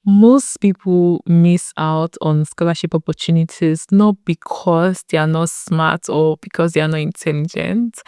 Most people miss out on scholarship opportunities not because they are not smart or because they are not intelligent,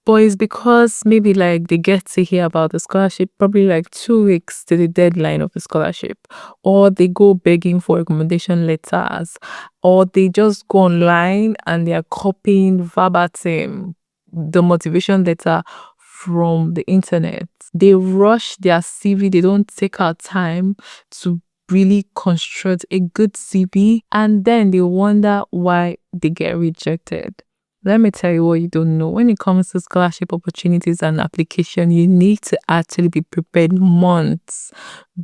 but it's because maybe like they get to hear about the scholarship probably like 2 weeks to the deadline of the scholarship, or they go begging for recommendation letters, or they just go online and they are copying verbatim the motivation letter from the internet. They rush their CV, they don't take our time to really construct a good CV, and then they wonder why they get rejected. Let me tell you what you don't know. When it comes to scholarship opportunities and application, you need to actually be prepared months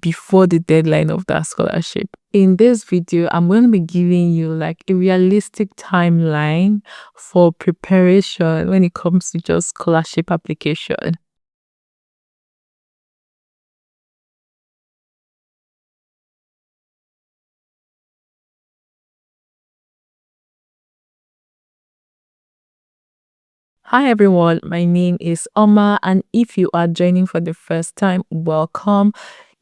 before the deadline of that scholarship. In this video, I'm going to be giving you like a realistic timeline for preparation when it comes to just scholarship application. Hi everyone, my name is Oma, and if you are joining for the first time, welcome.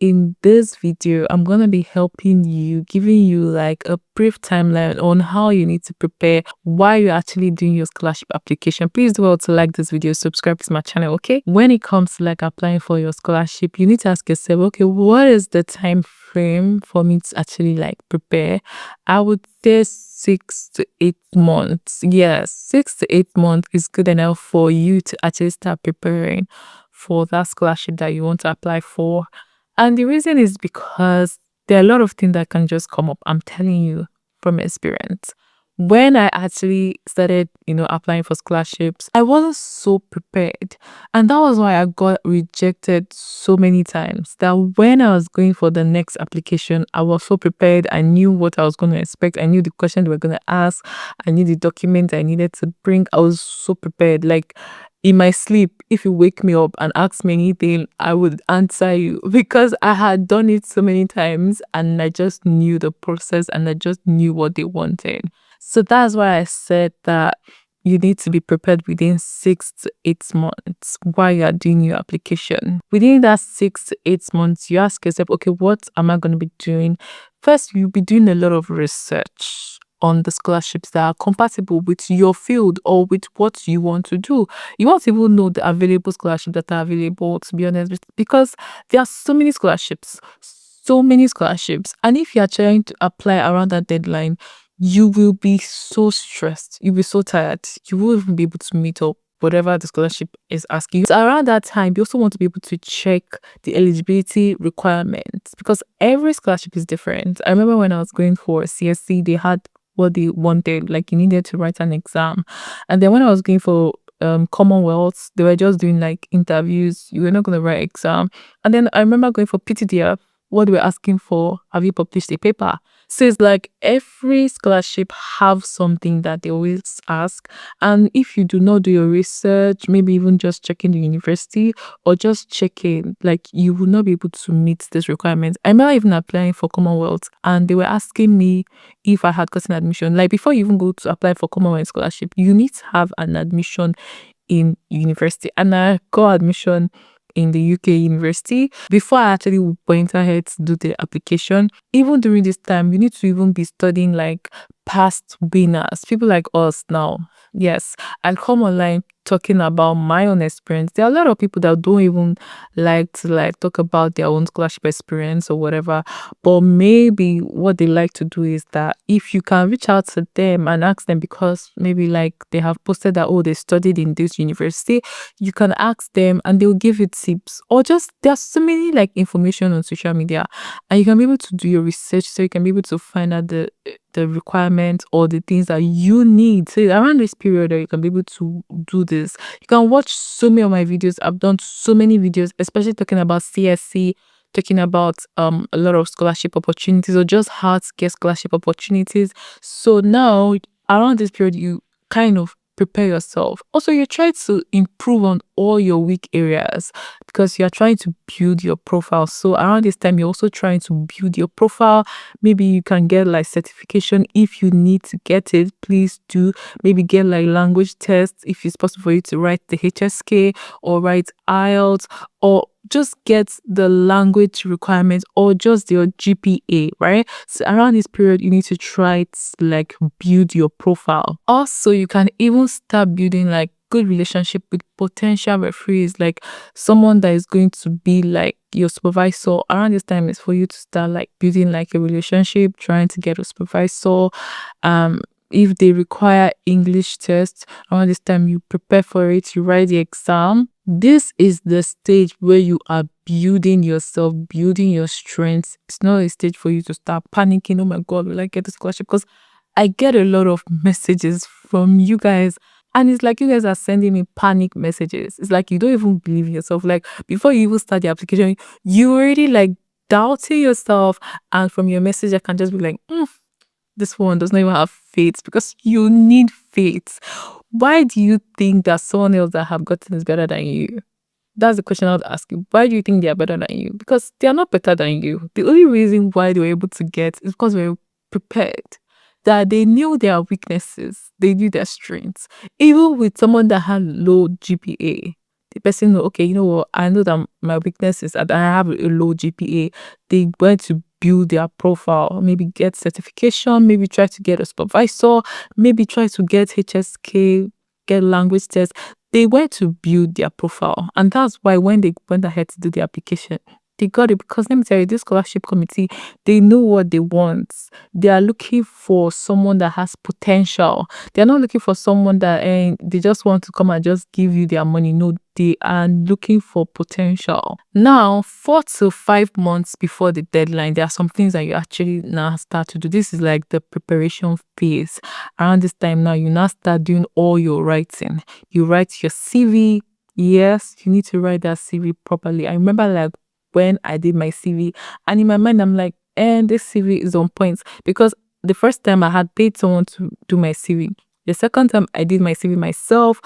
In this video, I'm going to be helping you, giving you like a brief timeline on how you need to prepare while you're actually doing your scholarship application. Please do well to like this video, subscribe to my channel, okay? When it comes to like applying for your scholarship, you need to ask yourself, okay, what is the time frame for me to actually like prepare? I would say 6 to 8 months. Yes, 6 to 8 months is good enough for you to actually start preparing for that scholarship that you want to apply for. And the reason is because there are a lot of things that can just come up. I'm telling you from experience. When I actually started, applying for scholarships, I wasn't so prepared. And that was why I got rejected so many times that when I was going for the next application, I was so prepared. I knew what I was going to expect. I knew the question they were going to ask. I knew the document I needed to bring. I was so prepared. Like in my sleep, if you wake me up and ask me anything, I would answer you because I had done it so many times and I just knew the process and I just knew what they wanted. So that's why I said that you need to be prepared within 6 to 8 months while you are doing your application. Within that 6 to 8 months, you ask yourself, okay, what am I going to be doing? First, you'll be doing a lot of research on the scholarships that are compatible with your field or with what you want to do. You want to even know the available scholarships that are available, to be honest, because there are so many scholarships. And if you are trying to apply around that deadline, you will be so stressed. You'll be so tired. You won't even be able to meet up whatever the scholarship is asking you. So around that time, you also want to be able to check the eligibility requirements because every scholarship is different. I remember when I was going for CSC, they had what they wanted, like you needed to write an exam. And then when I was going for Commonwealth, they were just doing like interviews. You were not going to write exam. And then I remember going for PTDF, what they were asking for, have you published a paper? So it's like every scholarship have something that they always ask. And if you do not do your research, maybe even just checking the university or just checking, like you will not be able to meet this requirement. I remember even applying for Commonwealth and they were asking me if I had gotten admission. Like before you even go to apply for Commonwealth scholarship, you need to have an admission in university. And I got admission in the UK university before I actually went ahead to do the application. Even during this time, you need to even be studying like past winners, people like us now. Yes, I'll come online talking about my own experience. There are a lot of people that don't even like to like talk about their own scholarship experience or whatever. But maybe what they like to do is that if you can reach out to them and ask them because maybe like they have posted that, oh, they studied in this university, you can ask them and they'll give you tips. Or just there's so many like information on social media and you can be able to do your research so you can be able to find out the requirements or the things that you need. So around this period you can be able to do this. You can watch so many of my videos. I've done so many videos, especially talking about CSC, talking about a lot of scholarship opportunities or just how to get scholarship opportunities. So now around this period you kind of prepare yourself. Also, you try to improve on all your weak areas because you're trying to build your profile. So around this time, you're also trying to build your profile. Maybe you can get like certification if you need to get it. Please do. Maybe get like language tests if it's possible for you to write the HSK or write IELTS or just get the language requirements or just your GPA, right? So around this period, you need to try to like build your profile. Also, you can even start building like good relationship with potential referees, like someone that is going to be like your supervisor. Around this time is for you to start like building like a relationship, trying to get a supervisor. Um, if they require English test, around this time you prepare for it, you write the exam. This is the stage where you are building yourself, building your strengths. It's not a stage for you to start panicking. Oh my God, will I get this scholarship? Because I get a lot of messages from you guys, and it's like you guys are sending me panic messages. It's like you don't even believe yourself. Like before you even start the application, you already like doubting yourself. And from your message, I can just be like, this one does not even have faith, because you need faith. Why do you think that someone else that have gotten is better than you? That's the question I would ask you. Why do you think they are better than you? Because they are not better than you. The only reason why they were able to get is because they were prepared. That they knew their weaknesses, they knew their strengths. Even with someone that had low GPA, the person know, okay, you know what, I know that my weakness is that I have a low GPA. They went to build their profile, maybe get certification, maybe try to get a supervisor, maybe try to get HSK, get language test. They went to build their profile. And that's why when they went ahead to do the application, they got it. Because let me tell you, this scholarship committee, they know what they want. They are looking for someone that has potential. They're not looking for someone that they just want to come and just give you their money. No, they are looking for potential. Now, 4 to 5 months before the deadline, there are some things that you actually now start to do. This is like the preparation phase. Around this time now, you now start doing all your writing. You write your CV. Yes, you need to write that CV properly. I remember like when I did my CV, and in my mind, I'm like, this CV is on point, because the first time I had paid someone to do my CV. The second time I did my CV myself,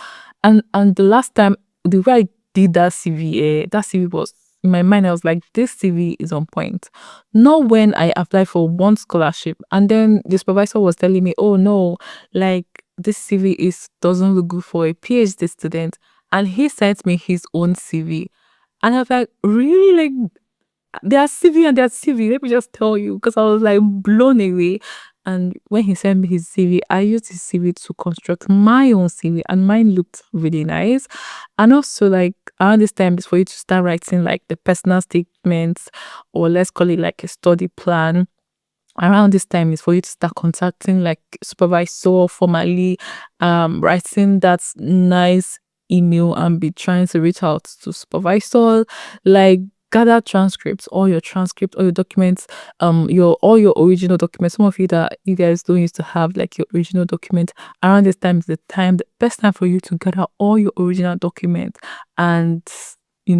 and the last time the way I did that CV, that CV was in my mind. I was like, this CV is on point. Not when I applied for one scholarship, and then the supervisor was telling me, oh no, like this CV doesn't look good for a PhD student, and he sent me his own CV. And I was like, really? Like, their CV and their CV, let me just tell you, because I was like blown away. And when he sent me his CV, I used his CV to construct my own CV, and mine looked really nice. And also, like, around this time is for you to start writing like the personal statements, or let's call it like a study plan. Around this time is for you to start contacting like supervisor formally, writing that nice email and be trying to reach out to supervisor, like gather transcripts, all your documents, your all your original documents. Some of you that you guys don't used to have like your original document. Around this time is the best time for you to gather all your original documents and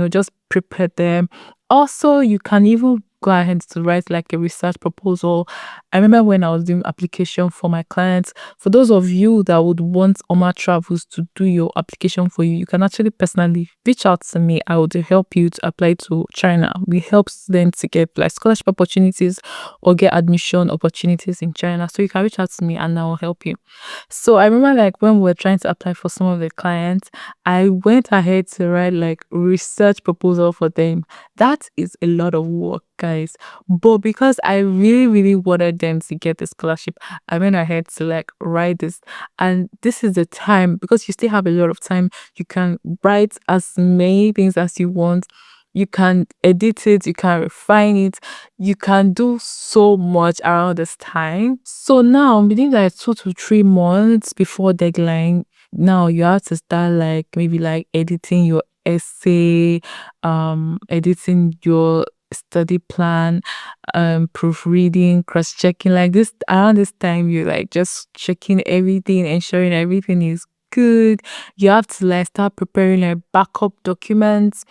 just prepare them. Also, you can even go ahead to write like a research proposal. I remember when I was doing application for my clients. For those of you that would want Oma Travels to do your application for you, you can actually personally reach out to me. I would help you to apply to China. We help students to get like scholarship opportunities or get admission opportunities in China. So you can reach out to me and I will help you. So I remember like when we were trying to apply for some of the clients, I went ahead to write like research proposal for them. That is a lot of work, guys. But because I really, really wanted them to get the scholarship, I went ahead to like write this. And this is the time, because you still have a lot of time, you can write as many things as you want. You can edit it, you can refine it, you can do so much around this time. So now, within like 2 to 3 months before deadline, now you have to start like maybe like editing your essay, editing your study plan, proofreading, cross-checking. Like this around this time, you're like just checking everything, ensuring everything is good. You have to like start preparing like backup documents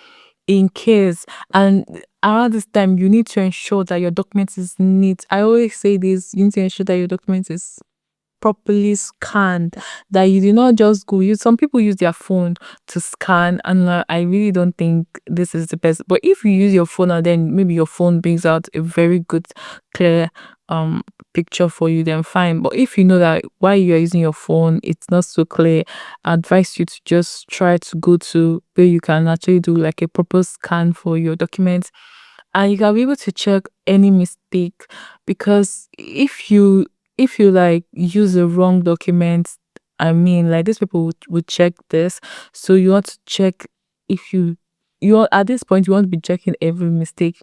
in case. And around this time, you need to ensure that your document is neat. I always say this: you need to ensure that your document is properly scanned, that you do not just go use. Some people use their phone to scan, and I really don't think this is the best. But if you use your phone and then maybe your phone brings out a very good clear picture for you, then fine. But if you know that while you're using your phone, it's not so clear, I advise you to just try to go to where you can actually do like a proper scan for your documents, and you can be able to check any mistake. Because if you like use the wrong document, I mean, like these people would check this. So you want to check, if you at this point you want to be checking every mistake.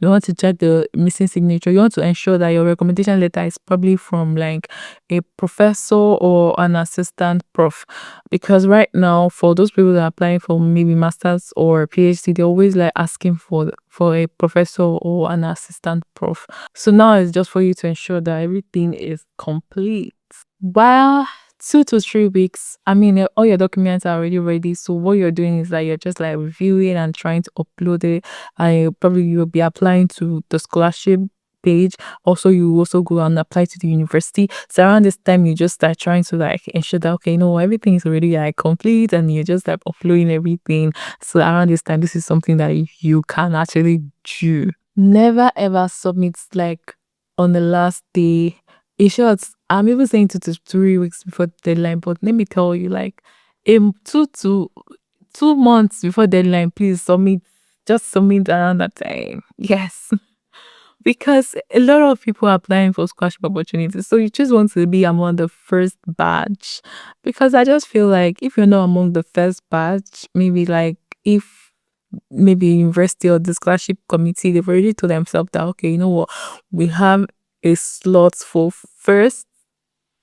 You want to check the missing signature. You want to ensure that your recommendation letter is probably from like a professor or an assistant prof. Because right now, for those people that are applying for maybe masters or PhD, they're always like asking for a professor or an assistant prof. So now it's just for you to ensure that everything is complete. While 2 to 3 weeks, I mean, all your documents are already ready. So what you're doing is that you're just like reviewing and trying to upload it. And probably you'll be applying to the scholarship page. Also, you also go and apply to the university. So around this time, you just start trying to like ensure that, okay, everything is already like complete, and you're just like uploading everything. So around this time, this is something that you can actually do. Never ever submit like on the last day. In short, I'm even saying 2 to 3 weeks before the deadline, but let me tell you, like, 2 to 2 months before deadline, please submit. Just submit around that time. Yes. Because a lot of people are applying for scholarship opportunities. So you just want to be among the first batch. Because I just feel like if you're not among the first batch, maybe like if maybe university or the scholarship committee, they've already told themselves that, okay, you know what, we have a slot for first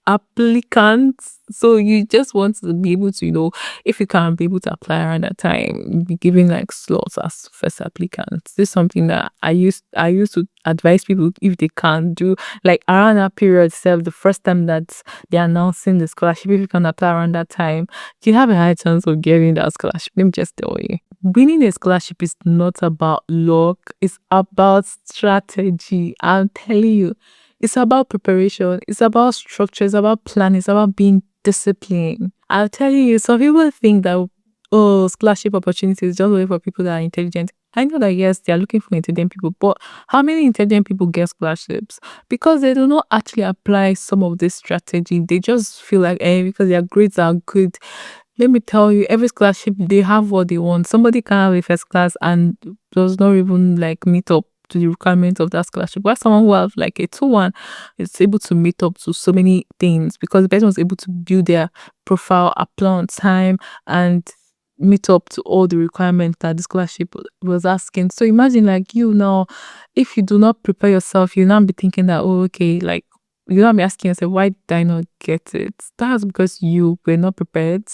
applicants. So you just want to be able to, if you can be able to apply around that time, be given like slots as first applicants. This is something that I used to advise people if they can do like around that period itself, the first time that they're announcing the scholarship. If you can apply around that time, you have a high chance of getting that scholarship. Let me just tell you. Winning a scholarship is not about luck, it's about strategy. I'm telling you. It's about preparation. It's about structure. It's about planning. It's about being disciplined. I'll tell you, some people think that, oh, scholarship opportunities is just only for people that are intelligent. I know that, yes, they are looking for intelligent people, but how many intelligent people get scholarships? Because they do not actually apply some of this strategy. They just feel like, because their grades are good. Let me tell you, every scholarship, they have what they want. Somebody can have a first class and does not even like meet up to the requirements of that scholarship. While someone who have like a 2-1 is able to meet up to so many things because the person was able to build their profile, apply on time, and meet up to all the requirements that the scholarship was asking. So imagine like you now, if you do not prepare yourself, you now be thinking that, oh, okay, like you now be asking yourself, why did I not get it? That's because you were not prepared.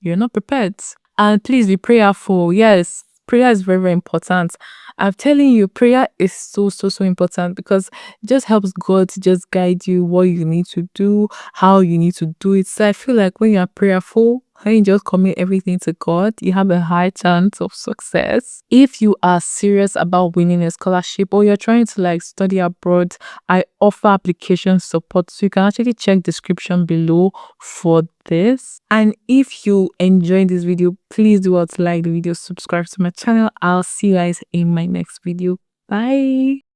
You're not prepared. And please be prayerful. Yes, prayer is very, very important. I'm telling you, prayer is so, so, so important because it just helps God to just guide you what you need to do, how you need to do it. So I feel like when you're prayerful, when you just commit everything to God, you have a high chance of success. If you are serious about winning a scholarship or you're trying to like study abroad, I offer application support. So you can actually check description below for this. And if you enjoyed this video, please do what, like the video, subscribe to my channel. I'll see you guys in my next video. Bye.